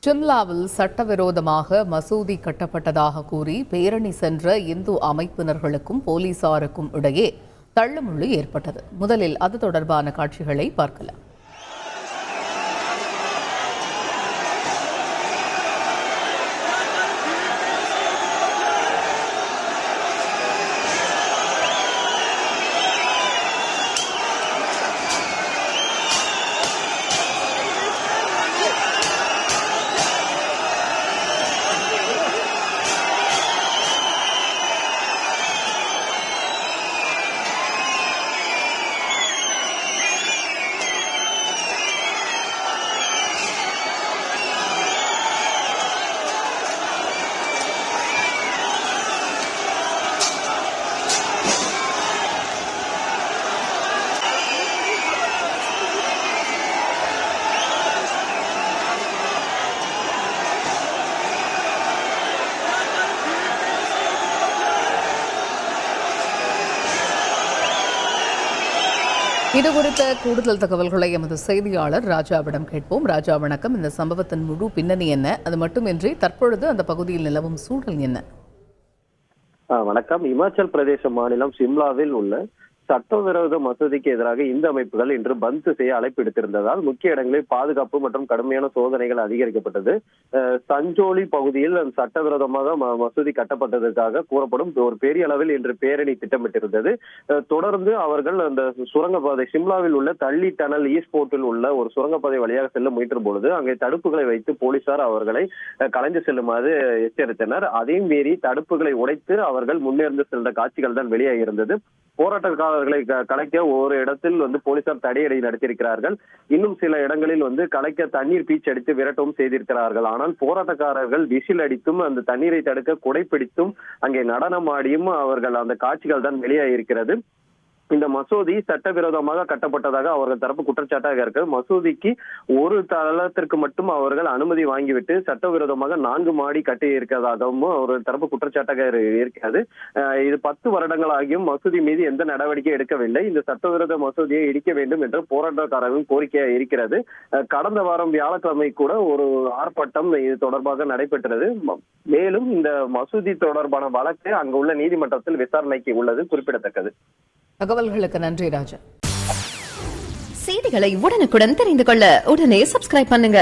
சிம்லாவில் சட்டவிரோதமாக மசூதி கட்டப்பட்டதாக கூறி பேரணி சென்ற இந்து அமைப்பினர்களுக்கும் போலீசாருக்கும் இடையே தள்ளுமுள்ளு ஏற்பட்டது. முதலில் அது தொடர்பான காட்சிகளை பார்க்கலாம். இது குறித்த கூடுதல் தகவல்களை எமது செய்தியாளர் ராஜாவிடம் கேட்போம். ராஜா வணக்கம். இந்த சம்பவத்தின் முழு பின்னணி என்ன? அது மட்டுமின்றி தற்பொழுது அந்த பகுதியில் நிலவும் சூழல் என்ன? வணக்கம். இமாச்சல் பிரதேச மாநிலம் சிம்லாவில் உள்ள சட்டவிரோத மசூதிக்கு எதிராக இந்து அமைப்புகள் இன்று பந்த் செய்ய அழைப்பு எடுத்திருந்ததால் முக்கிய இடங்களில் பாதுகாப்பு மற்றும் கடுமையான சோதனைகள் அதிகரிக்கப்பட்டது. சஞ்சோலி பகுதியில் சட்டவிரோதமாக மசூதி கட்டப்பட்டதற்காக கூறப்படும் ஒரு பெரிய அளவில் இன்று பேரணி திட்டமிட்டிருந்தது. தொடர்ந்து அவர்கள் அந்த சுரங்கப்பாதை சிம்லாவில் உள்ள தள்ளி டனல் ஈஸ்ட் போர்ட்டில் உள்ள ஒரு சுரங்கப்பாதை வழியாக செல்ல முயன்ற பொழுது அங்கே தடுப்புகளை வைத்து போலீசார் அவர்களை கலைந்து செல்லுமாறு எச்சரித்தனர். அதையும் மீறி தடுப்புகளை உடைத்து அவர்கள் முன்னேர்ந்து சென்ற காட்சிகள் தான் வெளியாகி இருந்தது. போராட்டக்காரர்களை கலைக்க ஒரு இடத்தில் போலீசார் தடையடை நடத்தியிருக்கிறார்கள். இன்னும் சில இடங்களில் கலைக்க தண்ணீர் பீச்சு அடித்து விரட்டவும் செய்திருக்கிறார்கள். ஆனால் போராட்டக்காரர்கள் விசில் அடித்தும் அந்த தண்ணீரை தடுக்க குடைப்பிடித்தும் அங்கே நடனமாடியும் அவர்கள் அந்த காட்சிகள் தான் வெளியாகி இருக்கிறது. இந்த மசூதி சட்டவிரோதமாக கட்டப்பட்டதாக அவர்கள் தரப்பு குற்றச்சாட்டாக இருக்கு. மசூதிக்கு ஒரு தளத்திற்கு மட்டும் அவர்கள் அனுமதி வாங்கிவிட்டு சட்டவிரோதமாக 4 மாடி கட்டி இருக்கிறதாகவும் ஒரு தரப்பு குற்றச்சாட்டாக இருக்கிறது. இது 10 வருடங்களாகியும் மசூதி மீது எந்த நடவடிக்கை எடுக்கவில்லை. இந்த சட்டவிரோத மசூதியை இடிக்க வேண்டும் என்று போராட்டக்காரர்களின் கோரிக்கையாக இருக்கிறது. கடந்த வாரம் வியாழக்கிழமை கூட ஒரு ஆர்ப்பாட்டம் இது தொடர்பாக நடைபெற்றது. மேலும் இந்த மசூதி தொடர்பான வழக்கு அங்குள்ள நீதிமன்றத்தில் விசாரணைக்கு உள்ளது குறிப்பிடத்தக்கது. தகவல்களுக்கு நன்றி ராஜா. செய்திகளை உடனுக்குடன் தெரிந்து கொள்ள உடனே சப்ஸ்கிரைப் பண்ணுங்க.